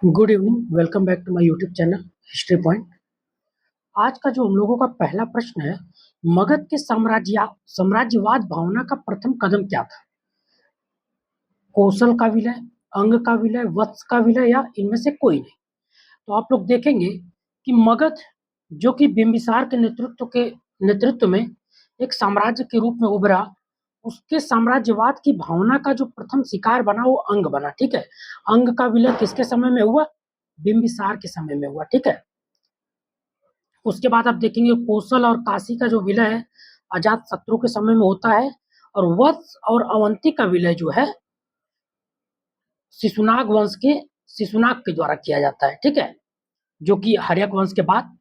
Good evening, welcome back to my YouTube channel history point. आज का जो हम लोगों का पहला प्रश्न है, मगध के साम्राज्यवाद भावना का प्रथम कदम क्या था? कौशल का विलय, अंग का विलय, वत्स का विलय या इनमें से कोई नहीं? तो आप लोग देखेंगे कि मगध जो कि बिंबिसार के नेतृत्व में एक साम्राज्य के रूप में उभरा, उसके साम्राज्यवाद की भावना का जो प्रथम शिकार बना वो अंग बना। ठीक है, अंग का विलय किसके समय में हुआ? बिंबिसार के समय में हुआ। ठीक है, उसके बाद आप देखेंगे कौशल और काशी का जो विलय है अजात शत्रु के समय में होता है, और वत्स और अवंती का विलय जो है शिशुनाग के द्वारा किया जाता है। ठीक है, जो कि हर्यक वंश के बाद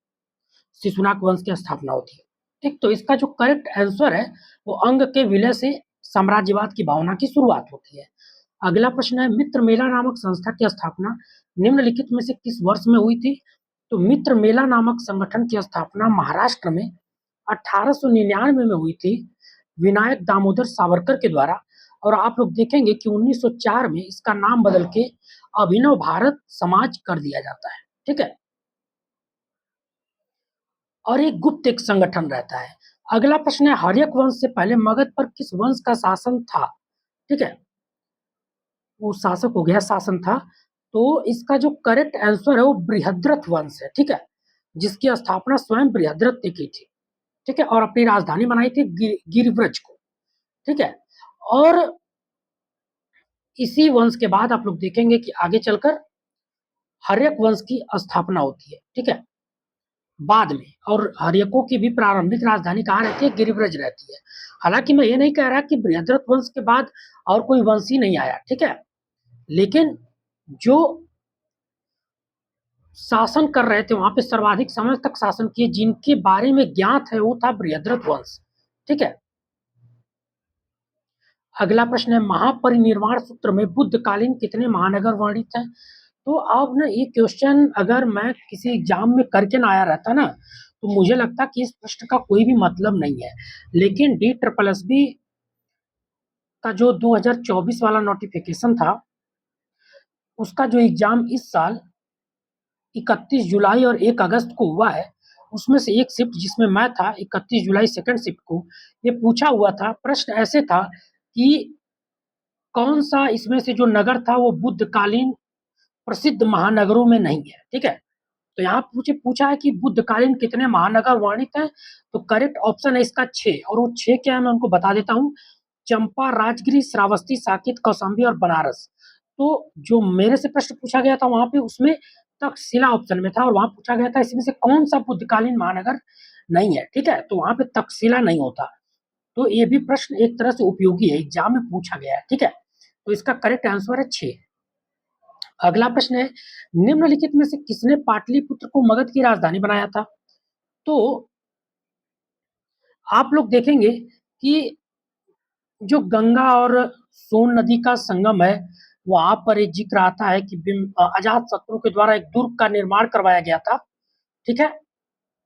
शिशुनाग वंश की स्थापना होती है। ठीक, तो इसका जो करेक्ट आंसर है वो अंग के विलय से साम्राज्यवाद की भावना की शुरुआत होती है। अगला प्रश्न है, मित्र मेला नामक संस्था की स्थापना निम्नलिखित में से किस वर्ष में हुई थी? तो मित्र मेला नामक संगठन की स्थापना महाराष्ट्र में 1899 में हुई थी, विनायक दामोदर सावरकर के द्वारा। और आप लोग देखेंगे कि 1904 में इसका नाम बदल के अभिनव भारत समाज कर दिया जाता है। ठीक है, और एक गुप्त एक संगठन रहता है। अगला प्रश्न है, हर्यक वंश से पहले मगध पर किस वंश का शासन था? ठीक है, वो शासक हो गया, शासन था। तो इसका जो करेक्ट आंसर है वो बृहद्रथ वंश है। ठीक है, जिसकी स्थापना स्वयं बृहद्रथ ने की थी। ठीक है, और अपनी राजधानी बनाई थी गिरिव्रज को। ठीक है, और इसी वंश के बाद आप लोग देखेंगे कि आगे चलकर हर्यक वंश की स्थापना होती है। ठीक है, बाद में, और हर्यकों की भी प्रारंभिक राजधानी कहाँ रहती है? गिरिव्रज रहती है। हालांकि मैं ये नहीं कह रहा कि बृहद्रथ वंश के बाद और कोई वंश ही नहीं आया। ठीक है, लेकिन जो शासन कर रहे थे वहां पे, सर्वाधिक समय तक शासन किए, जिनके बारे में ज्ञात है, वो था बृहद्रथ वंश। ठीक है, अगला प्रश्न है, महापरिनिर्वाण सूत्र में बुद्धकालीन कितने महानगर वर्णित हैं? तो अब ना ये क्वेश्चन अगर मैं किसी एग्जाम में करके ना आया रहता ना, तो मुझे लगता कि इस प्रश्न का कोई भी मतलब नहीं है। लेकिन DSSB का जो 2024 वाला नोटिफिकेशन था, उसका जो एग्जाम इस साल 31 जुलाई और 1 अगस्त को हुआ है, उसमें से एक शिफ्ट जिसमें मैं था, 31 जुलाई सेकंड शिफ्ट को ये पूछा हुआ था। प्रश्न ऐसे था कि कौन सा इसमें से जो नगर था वो बुद्धकालीन प्रसिद्ध महानगरों में नहीं है। ठीक है, तो यहाँ मुझे पूछा है कि बुद्धकालीन कितने महानगर वर्णित हैं? तो करेक्ट ऑप्शन है इसका 6, और वो 6 क्या है मैं उनको बता देता हूँ। चंपा, राजगिरी, श्रावस्ती, साकेत, कौशाम्बी और बनारस। तो जो मेरे से प्रश्न पूछा गया था वहां पे, उसमें तक्षशिला ऑप्शन में था, और वहां पूछा गया था इसमें से कौन सा बुद्धकालीन महानगर नहीं है। ठीक है, तो वहां पे तक्षशिला नहीं होता। तो ये भी प्रश्न एक तरह से उपयोगी है, एग्जाम में पूछा गया है। ठीक है, तो इसका करेक्ट आंसर है 6। अगला प्रश्न है, निम्नलिखित में से किसने पाटलिपुत्र को मगध की राजधानी बनाया था? तो आप लोग देखेंगे कि जो गंगा और सोन नदी का संगम है, वहां पर एक जिक्र आता है कि अजात शत्रु के द्वारा एक दुर्ग का निर्माण करवाया गया था। ठीक है,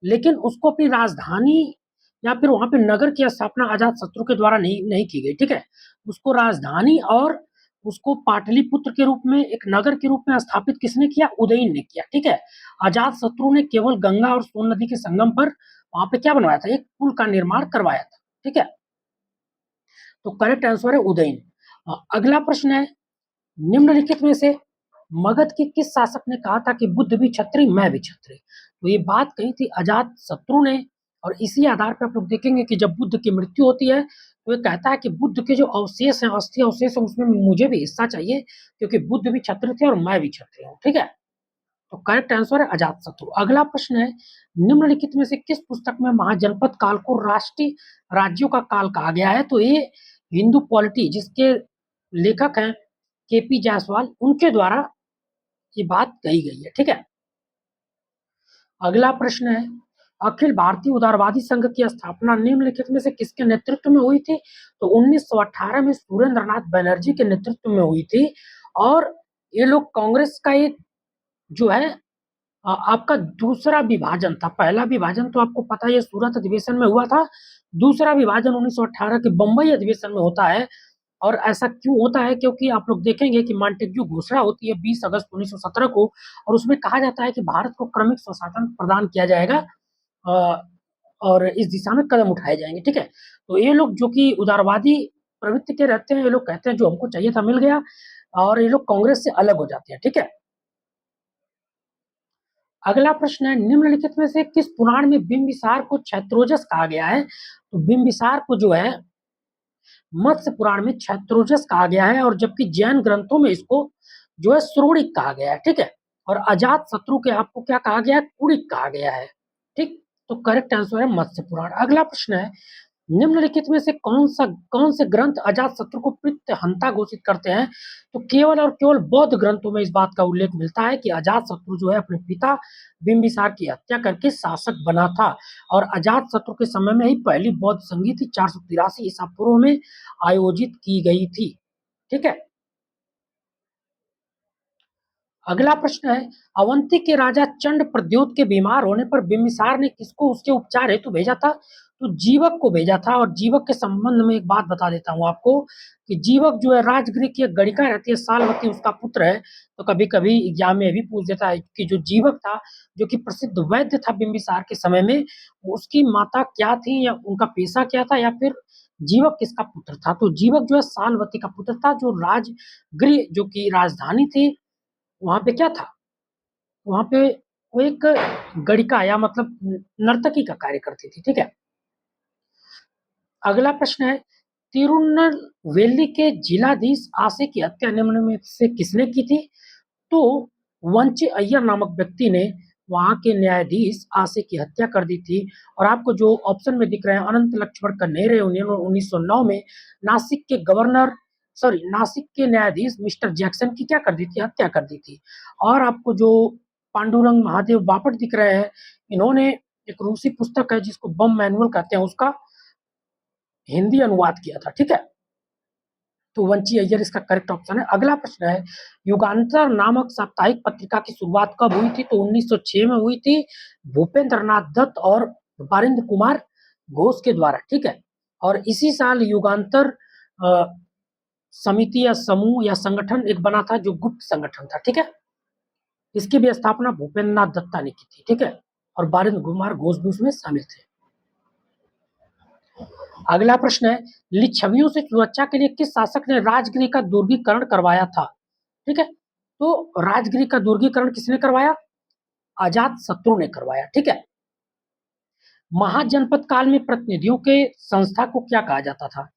लेकिन उसको अपनी राजधानी या फिर वहां पे नगर की स्थापना अजात शत्रु के द्वारा नहीं की गई। ठीक है, उसको राजधानी और उसको पाटलिपुत्र के रूप में, एक नगर के रूप में स्थापित किसने किया? उदयन ने किया। ठीक है, अजात शत्रु ने केवल गंगा और सोन नदी के संगम पर वहां पे क्या बनवाया था? एक पुल का निर्माण करवाया था। ठीक है, तो करेक्ट आंसर है उदयन। अगला प्रश्न है, निम्नलिखित में से मगध के किस शासक ने कहा था कि बुद्ध भी क्षत्रिय, मैं भी क्षत्रिय? तो ये बात कही थी अजात शत्रु ने, और इसी आधार पर आप लोग देखेंगे कि जब बुद्ध की मृत्यु होती है तो ये कहता है कि बुद्ध के जो अवशेष हैं, अस्थि अवशेष हैं, उसमें मुझे भी हिस्सा चाहिए, क्योंकि बुद्ध भी क्षत्रिय थे और मैं भी क्षत्रिय हूँ। ठीक है, तो करेक्ट आंसर है अजात शत्रु। अगला प्रश्न है, निम्नलिखित में से किस पुस्तक में महाजनपद काल को राष्ट्रीय राज्यों का काल कहा गया है? तो ये हिंदू पॉलिटी, जिसके लेखक हैं KP जायसवाल, उनके द्वारा ये बात कही गई है। ठीक है, अगला प्रश्न है, अखिल भारतीय उदारवादी संघ की स्थापना निम्नलिखित में से किसके नेतृत्व में हुई थी? तो 1918 में सुरेंद्र नाथ बनर्जी के नेतृत्व में हुई थी। और ये लोग कांग्रेस का एक जो है आपका दूसरा विभाजन था। पहला विभाजन तो आपको पता है, ये सूरत अधिवेशन में हुआ था। दूसरा विभाजन 1918 के बंबई अधिवेशन में होता है, और ऐसा क्यों होता है? क्योंकि आप लोग देखेंगे कि मॉन्टेग्यू घोषणा होती है 20 अगस्त 1917 को, और उसमें कहा जाता है कि भारत को क्रमिक स्वशासन प्रदान किया जाएगा और इस दिशा में कदम उठाए जाएंगे, ठीक है। तो ये लोग जो कि उदारवादी प्रवृत्ति के रहते हैं, ये लोग कहते हैं जो हमको चाहिए था मिल गया, और ये लोग कांग्रेस से अलग हो जाते हैं, ठीक है। अगला प्रश्न है, निम्नलिखित में से किस पुराण में बिंबिसार को क्षैत्रोजस कहा गया है? तो बिंबिसार को जो है मत्स्य पुराण में क्षैत्रोजस कहा गया है, और जबकि जैन ग्रंथों में इसको जो है श्रोणिक कहा गया है, ठीक है। और अजात शत्रु के आपको क्या कहा गया है? कुड़िक कहा गया है, ठीक। तो करेक्ट आंसर है मत्स्य पुराण। अगला प्रश्न है, निम्नलिखित में से कौन से ग्रंथ अजातशत्रु को पितृहंता घोषित करते हैं? तो केवल और केवल बौद्ध ग्रंथों में इस बात का उल्लेख मिलता है कि अजातशत्रु जो है अपने पिता बिंबिसार की हत्या करके शासक बना था, और अजातशत्रु के समय में ही पहली बौद्ध संगीति 483 ईसा पूर्व में आयोजित की गई थी, ठीक है। अगला प्रश्न है, अवंती के राजा चंड प्रद्योत के बीमार होने पर बिंबिसार ने किसको उसके उपचार हेतु भेजा था? तो जीवक को भेजा था। और जीवक के संबंध में एक बात बता देता हूं आपको कि जीवक जो है राजगृह की एक गणिका रहती है सालवती, उसका पुत्र है। तो कभी कभी एग्जाम में भी पूछ देता है कि जो जीवक था, जो कि प्रसिद्ध वैद्य था बिंबिसार के समय में, उसकी माता क्या थी, या उनका पेशा क्या था, या फिर जीवक किसका पुत्र था? तो जीवक जो है सालवती का पुत्र था, जो राजगृह जो की राजधानी थी वहां पे क्या था? वहां पे वो एक गणिका या मतलब नर्तकी का कार्य करती थी, ठीक है। अगला प्रश्न है, तिरुनेलवेली के जिलाधीश आसे की हत्या निम्न में से किसने की थी? तो वंची अय्यर नामक व्यक्ति ने वहां के न्यायाधीश आसे की हत्या कर दी थी। और आपको जो ऑप्शन में दिख रहे हैं, अनंत लक्ष्मण कन्हेरे 1909 में नासिक के गवर्नर नासिक के न्यायाधीश मिस्टर जैक्सन की क्या कर दी थी? हत्या कर दी थी। और आपको जो पांडुरंग महादेव बापट दिख रहे हैं, इन्होंने एक रूसी पुस्तक है जिसको बम मैनुअल कहते हैं, उसका हिंदी अनुवाद किया था, ठीक है। तो वंची अय्यर इसका करेक्ट ऑप्शन है। अगला प्रश्न है, युगांतर नामक साप्ताहिक पत्रिका की शुरुआत कब हुई थी? तो 1906 में हुई थी, भूपेंद्र नाथ दत्त और बारिंद्र कुमार घोष के द्वारा, ठीक है। और इसी साल युगांतर समिति या समूह या संगठन एक बना था जो गुप्त संगठन था, ठीक है। इसकी भी स्थापना भूपेंद्र नाथ दत्ता ने की थी, ठीक है। और बारिंद्र कुमार घोष भी उसमें शामिल थे। अगला प्रश्न है, लिच्छवियों से सुरक्षा के लिए किस शासक ने राजगृह का दुर्गीकरण करवाया था? ठीक है। तो राजगृह का दुर्गीकरण किसने करवाया? अजात शत्रु ने करवाया, ठीक है। महाजनपद काल में प्रतिनिधियों के संस्था को क्या कहा जाता था?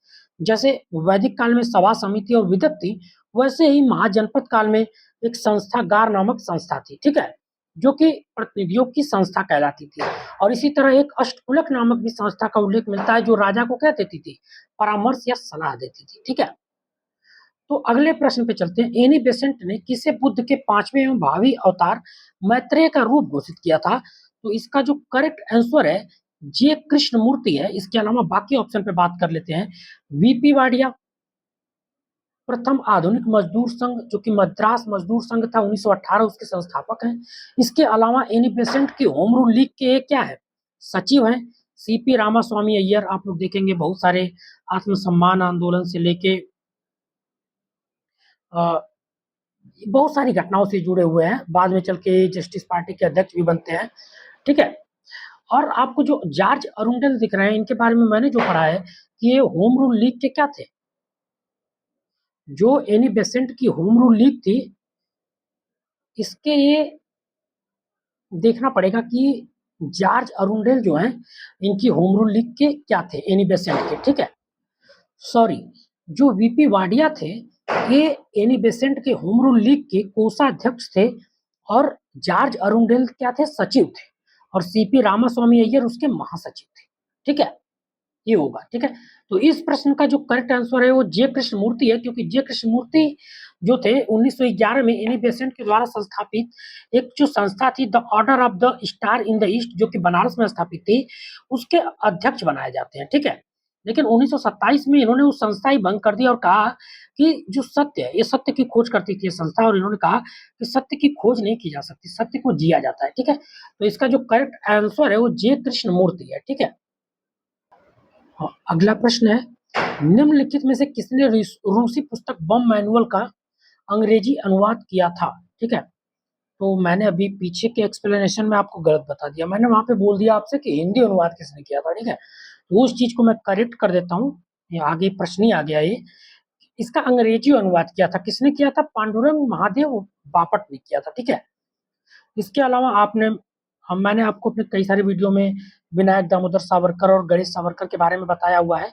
जैसे वैदिक काल में सभा समिति और विदत थी, वैसे ही महाजनपद काल में एक संस्थागार नामक संस्था थी, ठीक है, जो कि प्रतिनिधियों की संस्था कहलाती थी। और इसी तरह एक अष्टकुलक नामक भी संस्था का उल्लेख मिलता है, जो राजा को क्या देती थी? परामर्श या सलाह देती थी, ठीक है। तो अगले प्रश्न पे चलते हैं, एनी बेसेंट ने किसे बुद्ध के 5वें एवं भावी अवतार मैत्रेय का रूप घोषित किया था? तो इसका जो करेक्ट आंसर है जे कृष्ण मूर्ति है। इसके अलावा बाकी ऑप्शन पे बात कर लेते हैं। वीपी वाडिया, प्रथम आधुनिक मजदूर संघ जो कि मद्रास मजदूर संघ था 1918, उसके संस्थापक हैं। इसके अलावा एनी बेसेंट की होम रूल लीग के क्या है? सचिव हैं। सीपी रामास्वामी अय्यर, आप लोग देखेंगे बहुत सारे आत्मसम्मान आंदोलन से लेके बहुत सारी घटनाओं से जुड़े हुए हैं, बाद में चल के जस्टिस पार्टी के अध्यक्ष भी बनते हैं, ठीक है। और आपको जो जॉर्ज अरुंडेल दिख रहे हैं, इनके बारे में मैंने जो पढ़ा है कि ये होम रूल लीग के क्या थे? जो एनी बेसेंट की होम रूल लीग थी, इसके ये देखना पड़ेगा कि जॉर्ज अरुंडेल जो हैं, इनकी होम रूल लीग के क्या थे एनी बेसेंट के, ठीक है। सॉरी, जो वीपी वाडिया थे, ये एनी बेसेंट के होम रूल लीग के कोषाध्यक्ष थे, और जॉर्ज अरुंडेल क्या थे? सचिव थे। और सीपी रामास्वामी अय्यर उसके महासचिव थे, ठीक है। ये होगा, ठीक है। तो इस प्रश्न का जो करेक्ट आंसर है वो जे कृष्ण मूर्ति है, क्योंकि जे कृष्ण मूर्ति जो थे 1911 में एनी बेसेंट के द्वारा संस्थापित एक जो संस्था थी the order of the star in the east, जो कि बनारस में स्थापित थी, उसके अध्यक्ष बनाए जाते हैं, ठीक है। लेकिन 1927 में इन्होंने उस संस्था ही भंग कर दिया और कहा कि जो सत्य है, ये सत्य की खोज करती थी ये संस्था, और इन्होंने कहा कि सत्य की खोज नहीं की जा सकती, सत्य को जिया जाता है, ठीक है। तो इसका जो करेक्ट आंसर है वो जे कृष्ण मूर्ति है, ठीक है। हाँ, अगला प्रश्न है, निम्नलिखित में से किसने रूसी पुस्तक बम मैनुअल का अंग्रेजी अनुवाद किया था? ठीक है, तो मैंने अभी पीछे के एक्सप्लेनेशन में आपको गलत बता दिया। मैंने वहाँ पे बोल दिया आपसे कि हिंदी अनुवाद किसने किया था, ठीक है? तो उस चीज़ को मैं करेक्ट कर देता हूँ। ये आगे प्रश्न ही आ गया ये। इसका अंग्रेजी अनुवाद किया था, किसने किया था? पांडुरंग महादेव बापट ने किया था, ठीक है? इसके अलावा मैंने आपको अपने कई सारे वीडियो में विनायक दामोदर सावरकर और गणेश सावरकर के बारे में बताया हुआ है।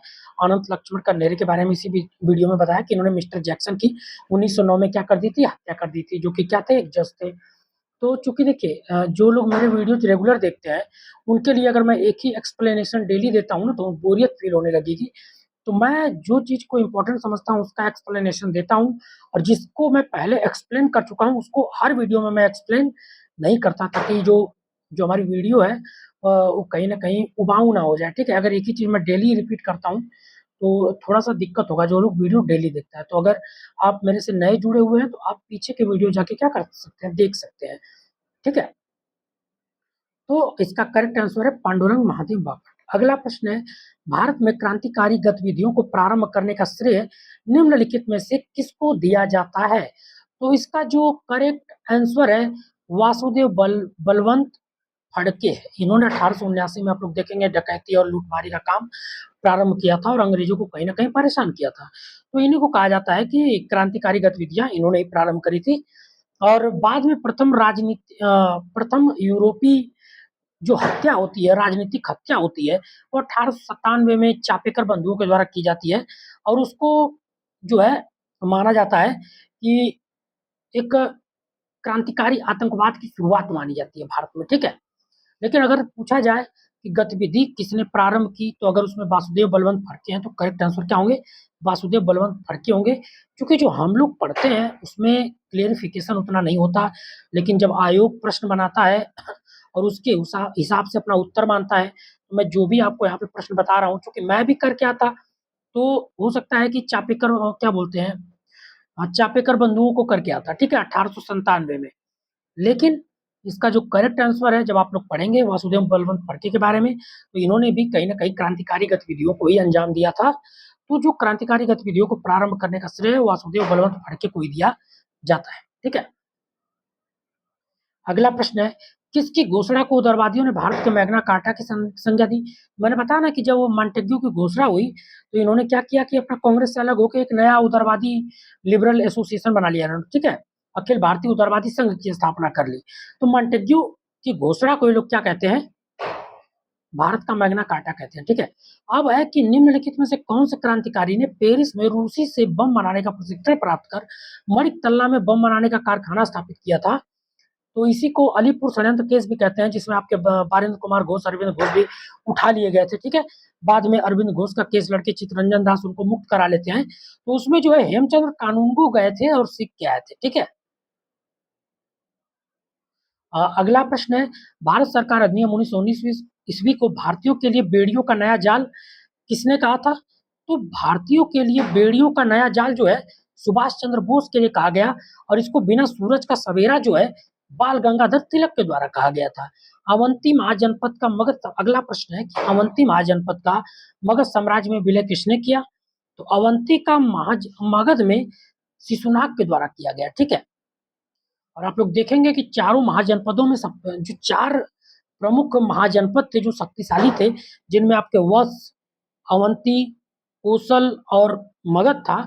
अनंत लक्ष्मण कन्नेरे के बारे में इसी वीडियो में बताया कि इन्होंने मिस्टर जैक्सन की 1909 में क्या कर दी थी? हत्या कर दी थी, जो कि क्या थे? एक जज थे। तो चूँकि देखिए जो लोग मेरे वीडियोज़ रेगुलर देखते हैं, उनके लिए अगर मैं एक ही एक्सप्लेनेशन डेली देता हूँ ना, तो बोरियत फ़ील होने लगेगी। तो मैं जो चीज़ को इम्पोर्टेंट समझता हूँ, उसका एक्सप्लेनेशन देता हूँ, और जिसको मैं पहले एक्सप्लेन कर चुका हूँ, उसको हर वीडियो में मैं एक्सप्लेन नहीं करता, ताकि जो जो हमारी वीडियो है वो कहीं न कहीं उबाऊ ना हो जाए, ठीक है? अगर एक ही चीज़ मैं डेली रिपीट करता हूँ, तो थोड़ा-सा दिक्कत होगा, जो लोग वीडियो डेली देखता है। तो अगर आप मेरे से नए जुड़े हुए हैं, तो आप पीछे के वीडियो जाके क्या कर सकते हैं? देख सकते हैं, ठीक है? तो इसका करेक्ट आंसर है पांडुरंग महादेव बापट। अगला प्रश्न है, भारत में क्रांतिकारी गतिविधियों को प्रारंभ करने का श्रेय निम्नलिखित में से किसको दिया जाता है? तो इसका जो करेक्ट आंसर है वासुदेव बलवंत फड़के है। इन्होंने 1879 में आप लोग देखेंगे डकैती और लूटमारी का काम प्रारंभ किया था और अंग्रेजों को कहीं न कहीं परेशान किया था। तो इन्हीं को कहा जाता है कि क्रांतिकारी गतिविधियाँ इन्होंने ही प्रारंभ करी थी। और बाद में प्रथम यूरोपीय जो हत्या होती है, राजनीतिक हत्या होती है, वो 1897 में चापेकर बंधुओं के द्वारा की जाती है, और उसको जो है माना जाता है कि एक क्रांतिकारी आतंकवाद की शुरुआत मानी जाती है भारत में, ठीक है? लेकिन अगर पूछा जाए कि गतिविधि किसने प्रारंभ की, तो अगर उसमें वासुदेव बलवंत फड़के हैं, तो करेक्ट आंसर क्या होंगे? वासुदेव बलवंत फड़के होंगे, क्योंकि जो हम लोग पढ़ते हैं उसमें क्लेरिफिकेशन उतना नहीं होता, लेकिन जब आयोग प्रश्न बनाता है और उसके हिसाब से अपना उत्तर मानता है, तो मैं जो भी आपको यहाँ पे प्रश्न बता रहा हूँ, चूँकि मैं भी करके आता, तो हो सकता है कि चापेकर क्या बोलते हैं, चापेकर बंधुओं को करके आता, ठीक है? 1897 में। लेकिन इसका जो करेक्ट आंसर है, जब आप लोग पढ़ेंगे वासुदेव बलवंत फड़के के बारे में, तो इन्होंने भी कहीं न कहीं क्रांतिकारी गतिविधियों को ही अंजाम दिया था। तो जो क्रांतिकारी गतिविधियों को प्रारंभ करने का श्रेय वासुदेव बलवंत फड़के को ही दिया जाता है, ठीक है? अगला प्रश्न है, किसकी घोषणा को उदारवादियों ने भारत के मैग्ना कार्टा की संज्ञा दी? मैंने बताया ना कि जब वो मॉन्टेग्यू की घोषणा हुई, तो इन्होंने क्या किया कि अपना कांग्रेस से अलग होकर एक नया उदारवादी लिबरल एसोसिएशन बना लिया इन्होंने, ठीक है? अखिल भारतीय उदारवादी संघ की स्थापना कर ली। तो मॉन्टेग्यू की घोषणा को ये लोग क्या कहते हैं? भारत का मैग्ना कार्टा कहते हैं, ठीक है? अब है कि निम्नलिखित में से कौन से क्रांतिकारी ने पेरिस में रूसी से बम बनाने का प्रशिक्षण प्राप्त कर मणिकतल्ला में बम बनाने का कारखाना स्थापित किया था? तो इसी को अलीपुर षड्यंत्र केस भी कहते हैं, जिसमें आपके बारेंद्र कुमार घोष, अरविंद घोष भी उठा लिए गए थे, ठीक है? बाद में अरविंद घोष का केस लड़के चित्तरंजन दास उनको मुक्त करा लेते हैं। तो उसमें जो है हेमचंद्र कानूनगो गए थे और सीख के आए थे, ठीक है? अगला प्रश्न है, भारत सरकार अधिनियम 1919 ईस्वी को भारतीयों के लिए बेड़ियों का नया जाल किसने कहा था? तो भारतीयों के लिए बेड़ियों का नया जाल जो है सुभाष चंद्र बोस के लिए कहा गया, और इसको बिना सूरज का सवेरा जो है बाल गंगाधर तिलक के द्वारा कहा गया था। अवंती महाजनपद का मगध अगला प्रश्न है कि अवंती महाजनपद का मगध साम्राज्य में विलय किसने किया? तो अवंती का मगध में शिशुनाग के द्वारा किया गया, ठीक है? और आप लोग देखेंगे कि चारों महाजनपदों में सब जो 4 प्रमुख महाजनपद थे जो शक्तिशाली थे, जिनमें आपके वत्स, अवंती, कोसल और मगध था।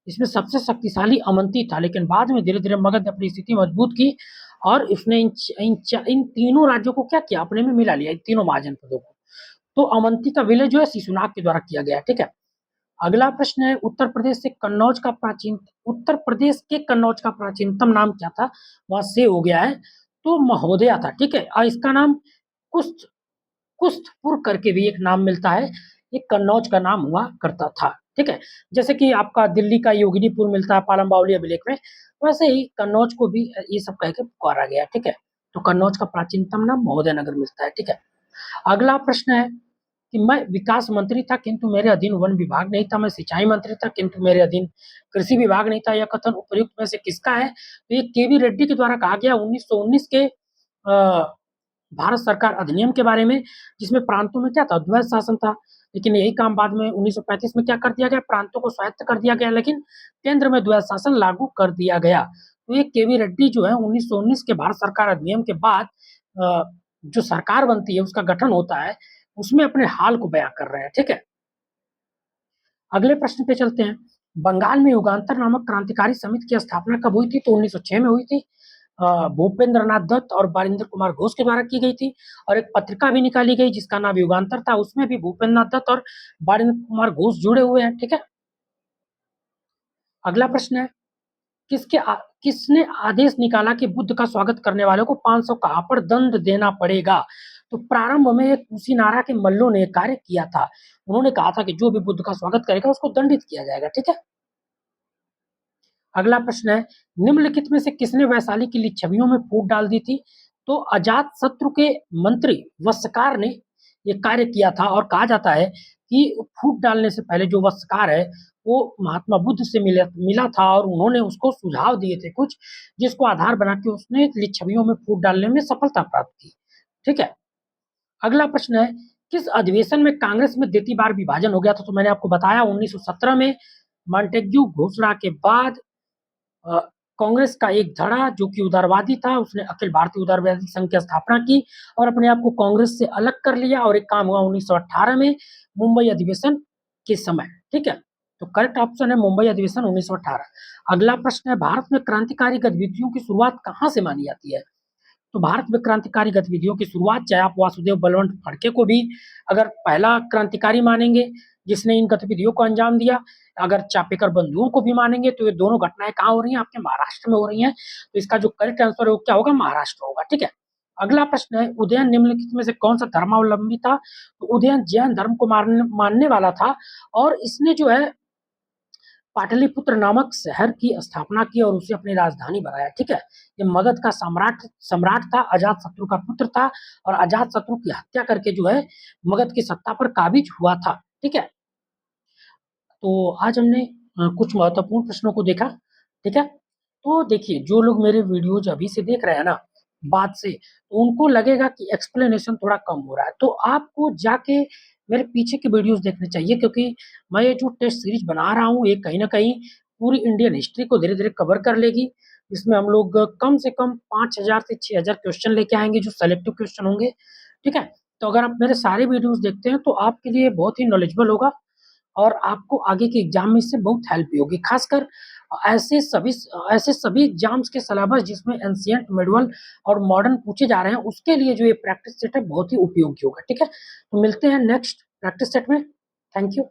इसमें सबसे शक्तिशाली अवंती था, लेकिन बाद में धीरे-धीरे मगध ने अपनी स्थिति मजबूत की और उसने इन तीनों राज्यों को क्या किया? अपने में मिला लिया, इन तीनों महाजनपदों को। तो अवंती का विलय जो है शिशुनाग के द्वारा किया गया, ठीक है? अगला प्रश्न है, उत्तर प्रदेश के कन्नौज का प्राचीनतम नाम क्या था? वहाँ से हो गया है, तो महोदया था, ठीक है? और इसका नाम कुश्त कुश्तपुर करके भी एक नाम मिलता है, ये कन्नौज का नाम हुआ करता था, ठीक है? जैसे कि आपका दिल्ली का योगिनीपुर मिलता है पालम बावली अभिलेख में, वैसे ही कन्नौज को भी ये सब कह के पुकारा गया, ठीक है? तो कन्नौज का प्राचीनतम नाम महोदय नगर मिलता है, ठीक है? अगला प्रश्न है कि मैं विकास मंत्री था किंतु मेरे अधीन वन विभाग नहीं था, मैं सिंचाई मंत्री था किंतु मेरे अधीन कृषि विभाग नहीं था, यह कथन उपयुक्त में से किसका है? तो ये केवी रेड्डी के द्वारा कहा गया 1919 के भारत सरकार अधिनियम के बारे में, जिसमें प्रांतों में क्या था? द्वैध शासन था। लेकिन यही काम बाद में 1935 में क्या कर दिया गया, प्रांतों को स्वायत्त कर दिया गया, लेकिन केंद्र में द्वैध शासन लागू कर दिया गया। तो ये केवी रेड्डी जो है 1919 के भारत सरकार अधिनियम के बाद जो सरकार बनती है, उसका गठन होता है, उसमें अपने हाल को बयां कर रहे हैं। ठीक है, अगले प्रश्न पे चलते हैं। बंगाल में युगांतर नामक क्रांतिकारी समिति की स्थापना कब हुई थी? तो 1906 में हुई थी। भूपेंद्र नाथ दत्त और बारिंदर कुमार घोष के द्वारा की गई थी, और एक पत्रिका भी निकाली गई जिसका नाम युगांतर था, उसमें भी भूपेंद्र नाथ दत्त और बारिंदर कुमार घोष जुड़े हुए हैं। ठीक है, अगला प्रश्न है, किसने आदेश निकाला कि बुद्ध का स्वागत करने वालों को 500 कापड़ दंड देना पड़ेगा? तो प्रारंभ में कुशीनारा के मल्लों ने कार्य किया था। उन्होंने कहा था कि जो भी बुद्ध का स्वागत करेगा उसको दंडित किया जाएगा। ठीक है, अगला प्रश्न है, निम्नलिखित में से किसने वैशाली की लिच्छवियों में फूट डाल दी थी? तो अजात शत्रु के मंत्री वस्त्रकार ने ये कार्य किया था, और कहा जाता है कि फूट डालने से पहले जो वस्त्रकार है वो महात्मा बुद्ध से मिला था, और उन्होंने उसको सुझाव दिए थे कुछ, जिसको आधार बना के उसने लिच्छवियों में फूट डालने में सफलता प्राप्त की। ठीक है, अगला प्रश्न है, किस अधिवेशन में कांग्रेस में द्वितीय बार विभाजन हो गया था? तो मैंने आपको बताया 1917 में मॉन्टेग्यू घोषणा के बाद कांग्रेस का एक धड़ा जो कि उदारवादी था, उसने अखिल भारतीय उदारवादी संघ की स्थापना की और अपने आप को कांग्रेस से अलग कर लिया, और एक काम हुआ 1918 में मुंबई अधिवेशन के समय। ठीक है, तो करेक्ट ऑप्शन है मुंबई अधिवेशन 1918। अगला प्रश्न है, भारत में क्रांतिकारी गतिविधियों की शुरुआत कहाँ से मानी जाती है? तो भारत में क्रांतिकारी गतिविधियों की शुरुआत, चाहे आप वासुदेव बलवंत फड़के को भी अगर पहला क्रांतिकारी मानेंगे जिसने इन गतिविधियों को अंजाम दिया, अगर चापेकर बंधुओं को भी मानेंगे, तो ये दोनों घटनाएं कहाँ हो रही हैं? आपके महाराष्ट्र में हो रही हैं। तो इसका जो करेक्ट आंसर है वो क्या होगा? महाराष्ट्र होगा। ठीक है, अगला प्रश्न है, उदयन निम्नलिखित में से कौन सा धर्मावलंबी था? तो उदयन जैन धर्म को मानने वाला था, और इसने जो है पाटलिपुत्र नामक शहर की स्थापना की और उसे अपनी राजधानी बनाया। ठीक है, ये मगध का सम्राट था, अजात शत्रु का पुत्र था, और अजात शत्रु की हत्या करके जो है मगध की सत्ता पर काबिज हुआ था। ठीक है, तो आज हमने कुछ महत्वपूर्ण प्रश्नों को देखा। ठीक है, तो देखिए, जो लोग मेरे वीडियोज अभी से देख रहे हैं ना बाद से, तो उनको लगेगा कि एक्सप्लेनेशन थोड़ा कम हो रहा है, तो आपको जाके मेरे पीछे के वीडियोज देखने चाहिए, क्योंकि मैं ये जो टेस्ट सीरीज बना रहा हूँ, ये कहीं ना कहीं पूरी इंडियन हिस्ट्री को धीरे धीरे कवर कर लेगी। इसमें हम लोग कम से कम 5,000 से 6,000 क्वेश्चन लेके आएंगे, जो सेलेक्टिव क्वेश्चन होंगे। ठीक है, तो अगर आप मेरे सारे वीडियोज देखते हैं तो आपके लिए बहुत ही नॉलेजेबल होगा, और आपको आगे के एग्जाम में इससे बहुत हेल्प भी होगी। खासकर ऐसे सभी एग्जाम्स के सिलेबस जिसमें एंशिएंट, मिडिवल और मॉडर्न पूछे जा रहे हैं, उसके लिए जो ये प्रैक्टिस सेट है बहुत ही उपयोगी होगा। ठीक है, तो मिलते हैं नेक्स्ट प्रैक्टिस सेट में। Thank you.